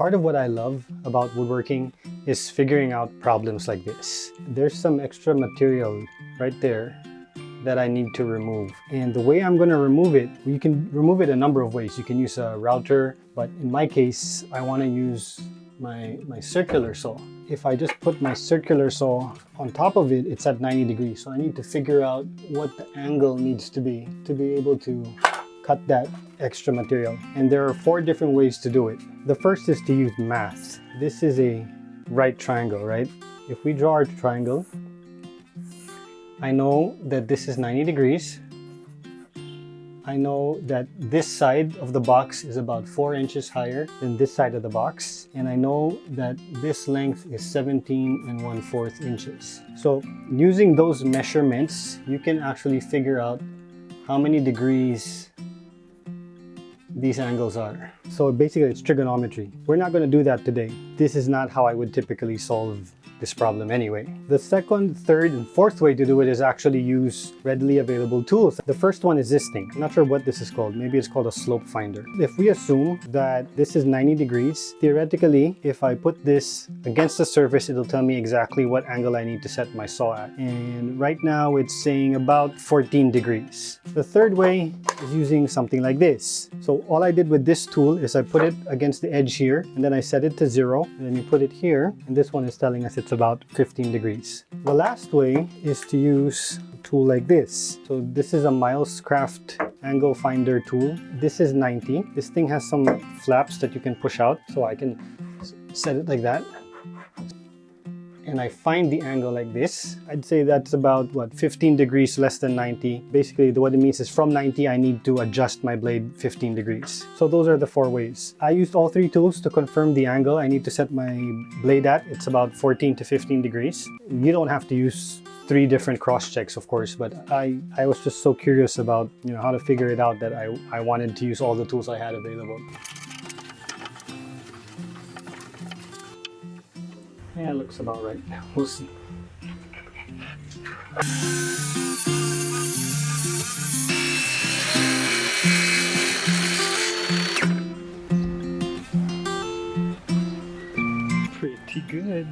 Part of what I love about woodworking is figuring out problems like this. There's some extra material right there that I need to remove. And the way I'm going to remove it, you can remove it a number of ways. You can use a router, but in my case, I want to use my circular saw. If I just put my circular saw on top of it, it's at 90 degrees. So I need to figure out what the angle needs to be able to cut that extra material. And there are 4 different ways to do it. The first is to use math. This is a right triangle, right? If we draw our triangle, I know that this is 90 degrees. I know that this side of the box is about 4 inches higher than this side of the box. And I know that this length is 17 1/4 inches. So using those measurements, you can actually figure out how many degrees these angles are. So basically it's trigonometry. We're not going to do that today. This is not how I would typically solve this problem anyway. The second, third, and fourth way to do it is actually use readily available tools. The first one is this thing. I'm not sure what this is called. Maybe it's called a slope finder. If we assume that this is 90 degrees, theoretically, if I put this against the surface, it'll tell me exactly what angle I need to set my saw at. And right now it's saying about 14 degrees. The third way is using something like this. So all I did with this tool is I put it against the edge here, and then I set it to 0, and then you put it here, and this one is telling us it's about 15 degrees. The last way is to use a tool like this. So this is a Milescraft angle finder tool. This is 90. This thing has some flaps that you can push out, so I can set it like that. And I find the angle like this. I'd say that's about, what, 15 degrees less than 90. Basically, what it means is from 90, I need to adjust my blade 15 degrees. So those are the 4 ways. I used all 3 tools to confirm the angle I need to set my blade at. It's about 14 to 15 degrees. You don't have to use 3 different cross checks, of course, but I was just so curious about, how to figure it out that I wanted to use all the tools I had available. Yeah, it looks about right. We'll see. Pretty good.